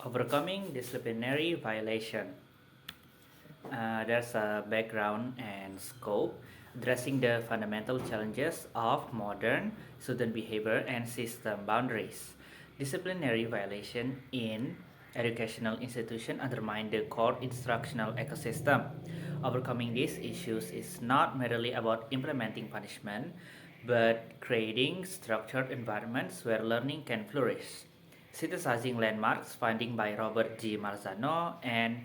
Overcoming disciplinary violation. There's a background and scope addressing the fundamental challenges of modern student behavior and system boundaries. Disciplinary violation in educational institution undermine the core instructional ecosystem. Overcoming these issues is not merely about implementing punishment, but creating structured environments where learning can flourish. Synthesizing landmarks finding by Robert G. Marzano and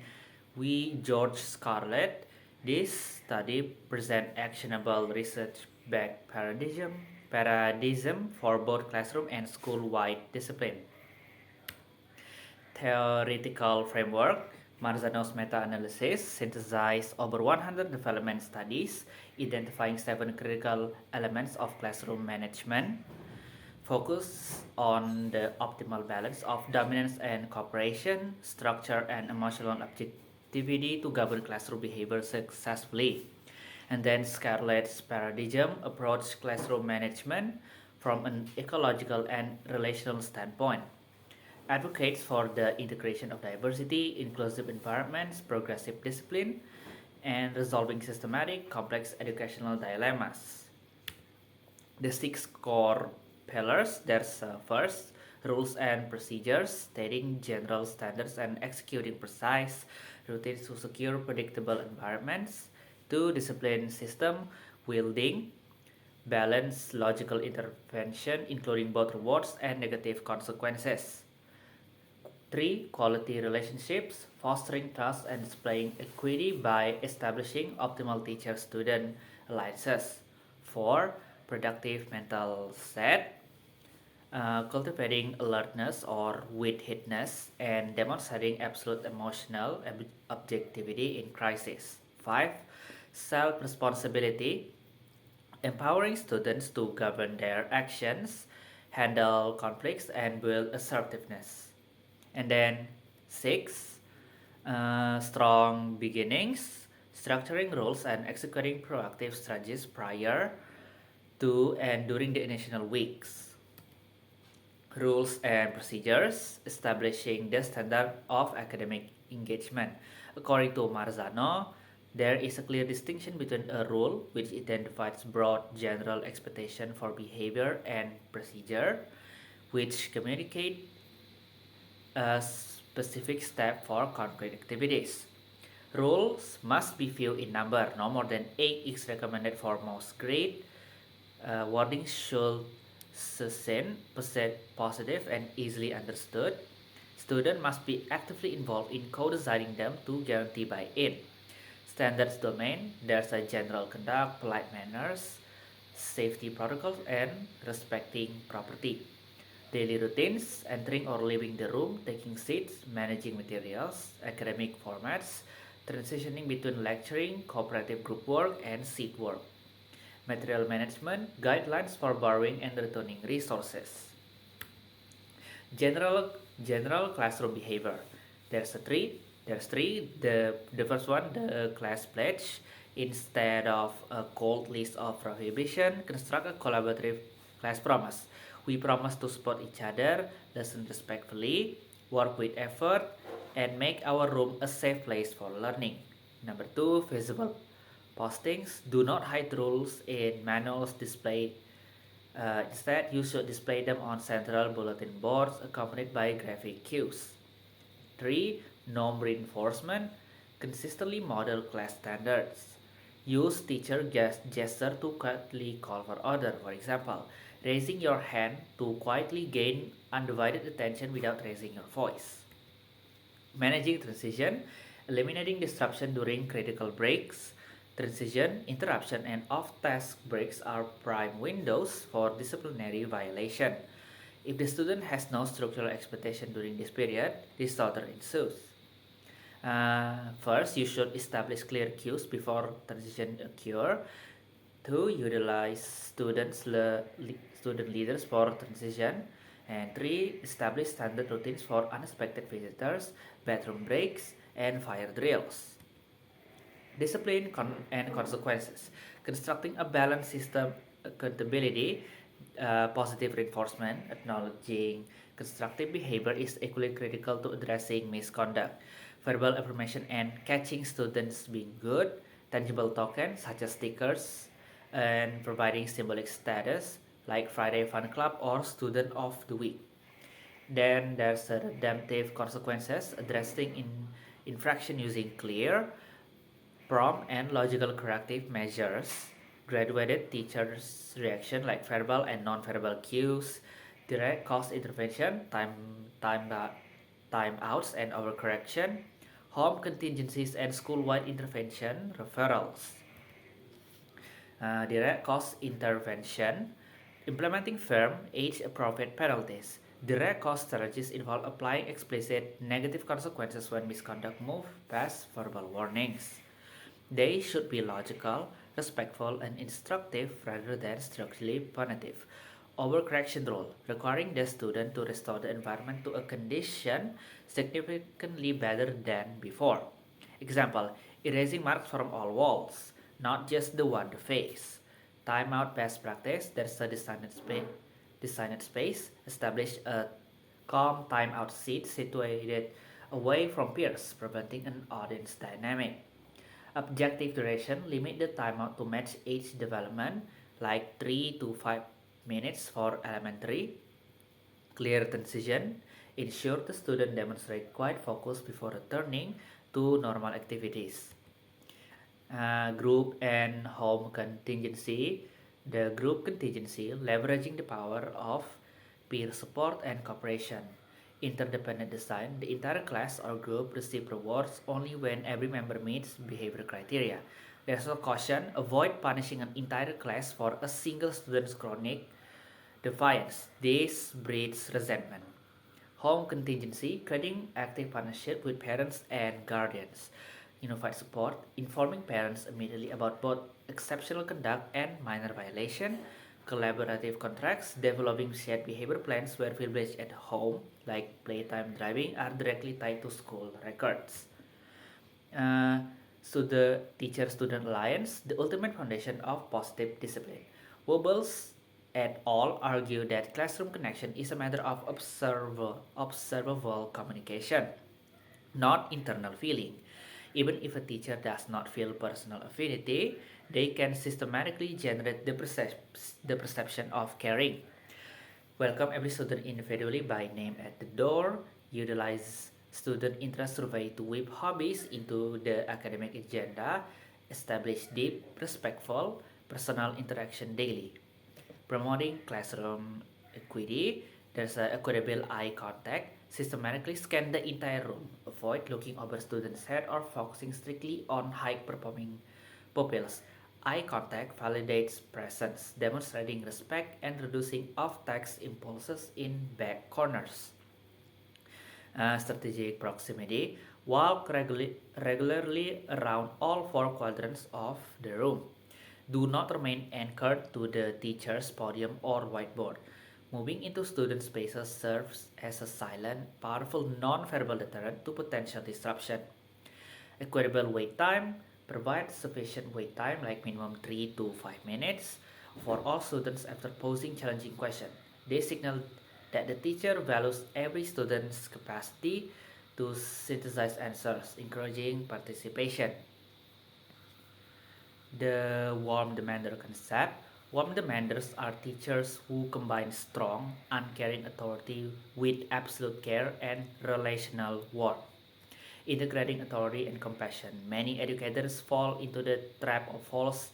George Scarlett, this study present actionable research-backed paradigm for both classroom and school-wide discipline. Theoretical framework. Marzano's meta-analysis synthesized over 100 development studies, identifying 7 critical elements of classroom management. Focus on the optimal balance of dominance and cooperation, structure and emotional objectivity to govern classroom behavior successfully. And then Scarlett's paradigm approached classroom management from an ecological and relational standpoint. Advocates for the integration of diversity, inclusive environments, progressive discipline, and resolving systematic, complex educational dilemmas. The 6 core pillars. There's first, rules and procedures, stating general standards and executing precise routines to secure predictable environments. 2, discipline system, wielding balanced logical intervention, including both rewards and negative consequences. 3, quality relationships, fostering trust and displaying equity by establishing optimal teacher-student alliances. 4, productive mental set, cultivating alertness or wit-hedness and demonstrating absolute emotional objectivity in crisis. 5, self-responsibility, empowering students to govern their actions, handle conflicts, and build assertiveness. And then 6, strong beginnings, structuring rules and executing proactive strategies prior to and during the initial weeks. Rules and procedures, establishing the standard of academic engagement. According to Marzano, there is a clear distinction between a rule, which identifies broad general expectation for behavior, and procedure, which communicate a specific step for concrete activities. Rules must be few in number, no more than 8 is recommended for most grade. Wording should succinct, positive, and easily understood. Students must be actively involved in co-designing them to guarantee buy-in. Standards domain, there's a general conduct, polite manners, safety protocols, and respecting property. Daily routines, entering or leaving the room, taking seats, managing materials, academic formats, transitioning between lecturing, cooperative group work, and seat work. Material management, guidelines for borrowing and returning resources. General general classroom behavior. There's a three. There's three. The first one, the class pledge. Instead of a cold list of prohibition, construct a collaborative class promise. We promise to support each other, listen respectfully, work with effort, and make our room a safe place for learning. Number 2, visible postings. Do not hide rules in manuals display. Instead, you should display them on central bulletin boards accompanied by graphic cues. 3, norm reinforcement. Consistently model class standards. Use teacher gesture to quietly call for order. For example, raising your hand to quietly gain undivided attention without raising your voice. Managing transition, eliminating disruption during critical breaks. Transition, interruption, and off-task breaks are prime windows for disciplinary violation. If the student has no structural expectation during this period, disorder ensues. First, you should establish clear cues before transition occur. 2, utilize student leaders for transition. And 3, establish standard routines for unexpected visitors, bathroom breaks, and fire drills. Discipline and consequences. Constructing a balanced system, accountability, positive reinforcement, acknowledging Constructive behavior is equally critical to addressing misconduct. Verbal affirmation and catching students being good, tangible tokens such as stickers, and providing symbolic status like Friday Fun Club or Student of the Week. Then there's redemptive consequences, addressing infraction using clear, prompt, and logical corrective measures, graduated teachers' reaction like verbal and non-verbal cues, direct cause intervention, time outs and overcorrection, home contingencies and school-wide intervention referrals. Direct cost intervention, implementing firm, age-appropriate penalties. Direct cost strategies involve applying explicit negative consequences when misconduct moves past verbal warnings. They should be logical, respectful, and instructive rather than structurally punitive. Overcorrection rule, requiring the student to restore the environment to a condition significantly better than before. Example, erasing marks from all walls, not just the one to face. Timeout best practice, there's a designated space, establish a calm timeout seat situated away from peers, preventing an audience dynamic. Objective duration, limit the timeout to match age development, like 3 to 5 minutes for elementary. Clear transition, ensure the student demonstrate quiet focus before returning to normal activities. Group and home contingency. The group contingency, leveraging the power of peer support and cooperation. Interdependent design, the entire class or group receive rewards only when every member meets behavior criteria. There's a caution, avoid punishing an entire class for a single student's chronic defiance. This breeds resentment. Home contingency, creating active partnership with parents and guardians. Unified support, informing parents immediately about both exceptional conduct and minor violation. Collaborative contracts, developing shared behavior plans where privilege at home, like playtime driving, are directly tied to school records. Uh, so the Teacher-Student Alliance, the ultimate foundation of positive discipline. Wobbles et al. Argue that classroom connection is a matter of observable communication, not internal feeling. Even if a teacher does not feel personal affinity, they can systematically generate the perception of caring. Welcome every student individually by name at the door. Utilize student interest survey to whip hobbies into the academic agenda. Establish deep, respectful, personal interaction daily. Promoting classroom equity. There's a equitable eye contact. Systematically scan the entire room. Avoid looking over students' head or focusing strictly on high-performing pupils. Eye contact validates presence, demonstrating respect and reducing off-text impulses in back corners. Strategic proximity, walk regularly around all four quadrants of the room. Do not remain anchored to the teacher's podium or whiteboard. Moving into student spaces serves as a silent, powerful non-verbal deterrent to potential disruption. Equitable wait time, provide sufficient wait time like minimum 3 to 5 minutes for all students after posing challenging questions. They signal that the teacher values every student's capacity to synthesize answers, encouraging participation. The warm demander concept. Warm demanders are teachers who combine strong, uncaring authority with absolute care and relational warmth. Integrating authority and compassion. Many educators fall into the trap of false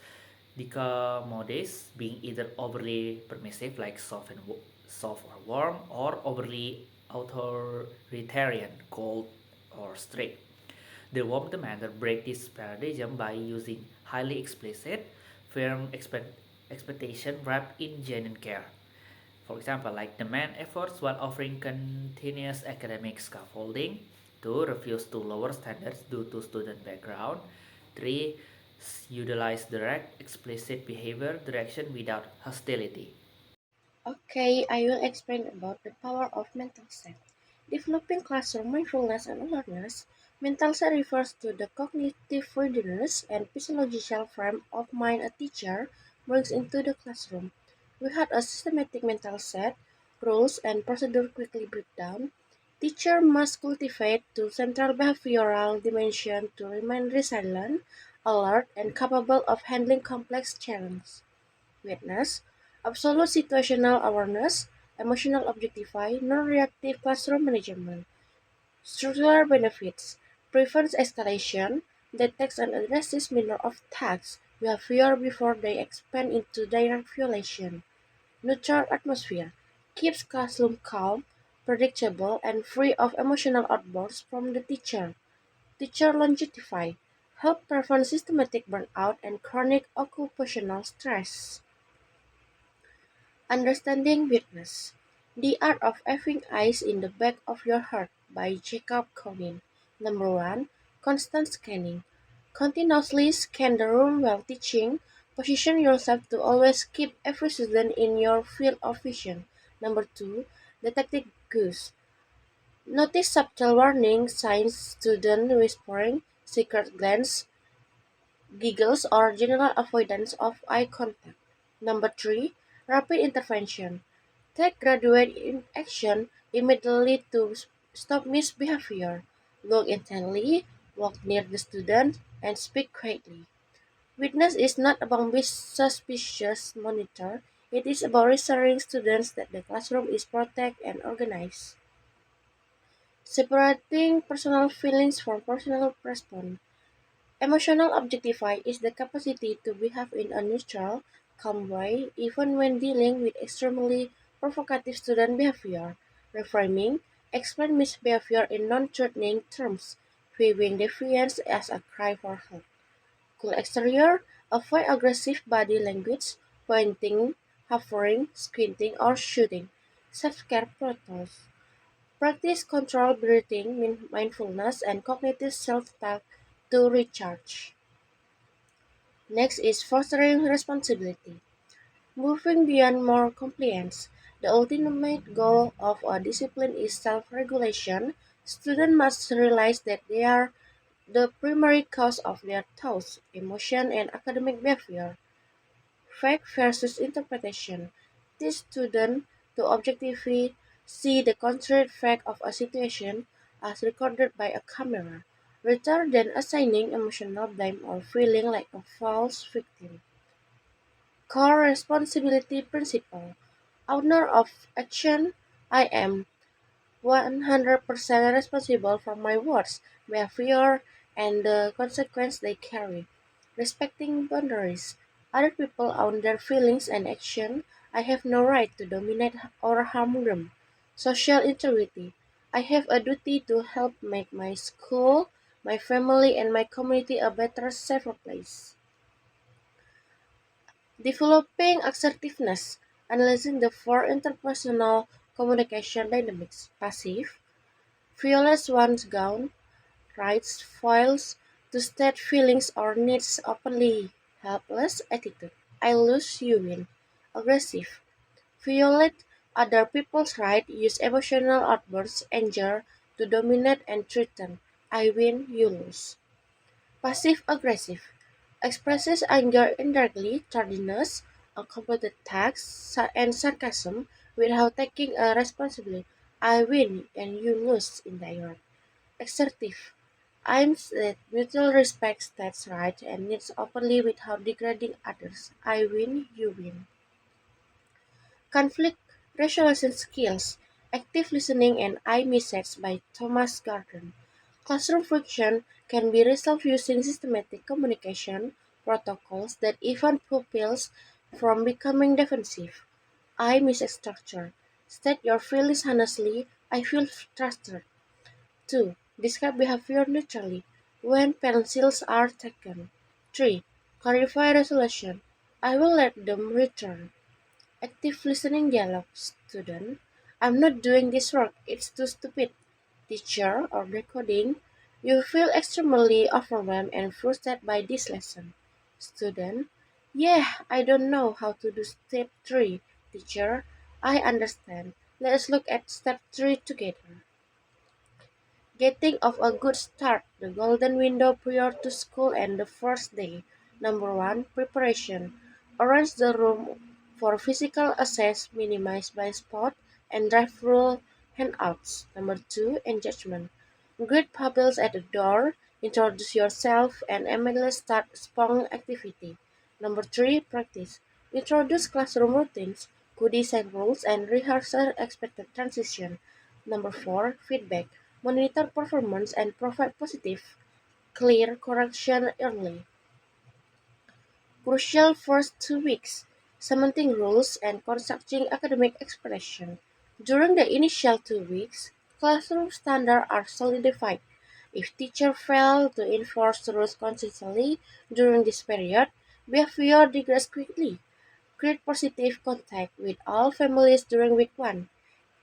dichotomies, being either overly permissive, like soft or warm, or overly authoritarian, cold or strict. The warm demander break this paradigm by using highly explicit, firm expectation wrapped in genuine care. For example, like demand efforts while offering continuous academic scaffolding. 2. Refuse to lower standards due to student background. 3. Utilize direct, explicit behavior direction without hostility. Okay, I will explain about the power of mental set. Developing classroom mindfulness and awareness. Mental set refers to the cognitive readiness and physiological frame of mind a teacher brings into the classroom. Without a systematic mental set, rules and procedure quickly break down, teacher must cultivate the central behavioral dimension to remain resilient, alert, and capable of handling complex challenges. Witness, absolute situational awareness, emotional objectify, non-reactive classroom management. Structural benefits: prevents escalation, detects and addresses minor of tasks behavior before they expand into direct violation. Neutral atmosphere: keeps classroom calm, predictable, and free of emotional outbursts from the teacher. Teacher longevity: help prevent systematic burnout and chronic occupational stress. Understanding Weakness: The Art of Having Eyes in the Back of Your Heart by Jacob Conin. Number 1. Constant scanning. Continuously scan the room while teaching. Position yourself to always keep every student in your field of vision. Number 2. Detecting cues. Notice subtle warning signs, student whispering, secret glance, giggles, or general avoidance of eye contact. Number 3. Rapid intervention. Take graduate action immediately to stop misbehavior. Look intently, walk near the student, and speak quietly. Witness is not about being suspicious monitor, it is about reassuring students that the classroom is protected and organized. Separating personal feelings from personal response. Emotional objectify is the capacity to behave in a neutral, calm way even when dealing with extremely provocative student behavior. Reframing: explain misbehavior in non-threatening terms, viewing defiance as a cry for help. Cool exterior: avoid aggressive body language, pointing, hovering, squinting, or shooting. Self-care protocols: practice controlled breathing, mindfulness, and cognitive self-talk to recharge. Next is fostering responsibility. Moving beyond more compliance, the ultimate goal of a discipline is self-regulation. Students must realize that they are the primary cause of their thoughts, emotion, and academic behavior. Fact versus interpretation. Teach students to objectively see the concrete fact of a situation as recorded by a camera, rather than assigning emotional blame or feeling like a false victim. Core responsibility principle. Owner of action: I am 100% responsible for my words, behavior, and the consequence they carry. Respecting boundaries. Other people own their feelings and action. I have no right to dominate or harm them. Social integrity. I have a duty to help make my school, my family, and my community a better, safer place. Developing assertiveness, analyzing the four interpersonal communication dynamics: passive, fearless one's gone, writes files to state feelings or needs openly, helpless attitude, I lose you win, aggressive, violate other people's right, use emotional outbursts, anger to dominate and threaten, I win, you lose. Passive-aggressive: expresses anger indirectly, tardiness, uncompleted tasks, and sarcasm without taking a responsibility. I win and you lose indirect. Assertive: aims at mutual respect, states rights and needs openly without degrading others. I win, you win. Conflict resolution skills, active listening and I message by Thomas Gardner. Classroom friction can be resolved using systematic communication protocols that prevent pupils from becoming defensive. I structure. State your feelings honestly. I feel trusted. 2. Describe behavior neutrally when pencils are taken. 3. Clarify resolution. I will let them return. Active listening dialogue. Student: I'm not doing this work, it's too stupid. Teacher or decoding: you feel extremely overwhelmed and frustrated by this lesson. Student: yeah, I don't know how to do step 3. Teacher: I understand. Let's look at step 3 together. Getting off a good start, the golden window prior to school and the first day. Number 1. Preparation. Arrange the room for physical access, minimize blind spot, and drive-through handouts. Number 2, engagement. Greet pupils at the door, introduce yourself, and immediately start spong activity. Number 3, practice. Introduce classroom routines, co-design rules, and rehearsal expected transition. Number 4, feedback. Monitor performance and provide positive, clear correction early. Crucial first 2 weeks: cementing rules and constructing academic expression. During the initial 2 weeks, classroom standards are solidified. If teachers fail to enforce rules consistently during this period, behavior degrades quickly. Create positive contact with all families during week 1.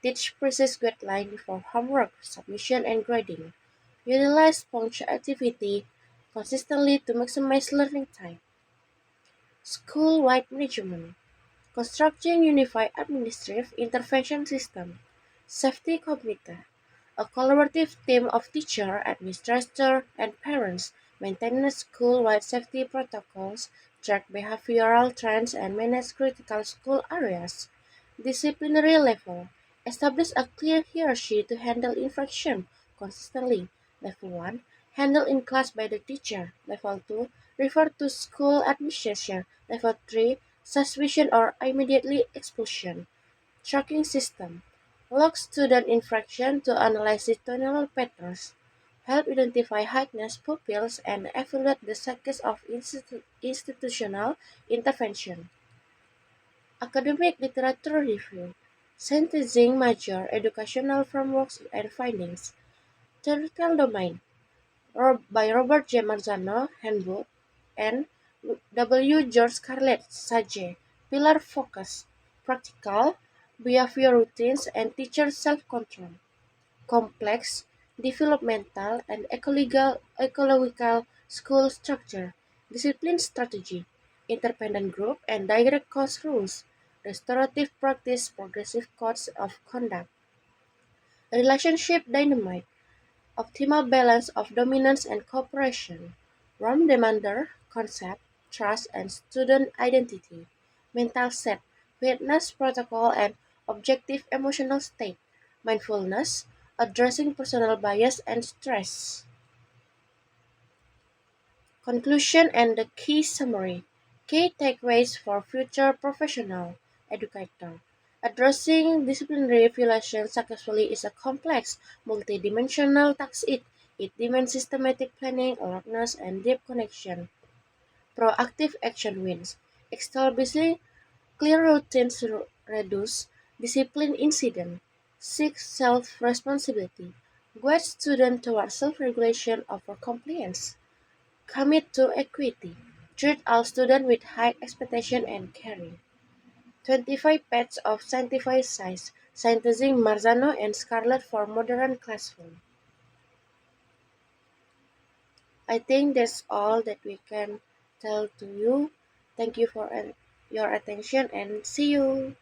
Teach precise guidelines before homework, submission, and grading. Utilize sponge activity consistently to maximize learning time. School-wide management. Constructing unified administrative intervention system. Safety committee. A collaborative team of teachers, administrators, and parents maintain school-wide safety protocols, track behavioral trends, and manage critical school areas. Disciplinary level. Establish a clear hierarchy to handle infraction consistently. Level 1. Handle in class by the teacher. Level 2. Refer to school administration. Level 3. Suspicion or immediately expulsion. Tracking system. Log student infraction to analyze situational patterns. Help identify high-risk pupils and evaluate the success of institutional intervention. Academic literature review. Synthesizing major educational frameworks and findings. Theoretical domain. By Robert J. Marzano, Handbook, and W. George Scarlett, Sage. Pillar focus. Practical, behavior routines, and teacher self-control. Complex, developmental, and ecological school structure. Discipline strategy. Independent group and direct course rules. Restorative practice, progressive codes of conduct. Relationship dynamic. Optimal balance of dominance and cooperation. Rom demander, concept, trust, and student identity. Mental set, witness protocol, and objective emotional state. Mindfulness, addressing personal bias and stress. Conclusion and the key summary. Key takeaways for future professional educator. Addressing disciplinary violations successfully is a complex, multidimensional task. It demands systematic planning, awareness, and deep connection. Proactive action wins. Establishing clear routines reduce discipline incident. Seek self-responsibility. Guide students toward self-regulation over compliance. Commit to equity. Treat all students with high expectation and care. 25 pets of scientific size, synthesizing Marzano and Scarlett for modern classroom. I think that's all that we can tell to you. Thank you for your attention and see you.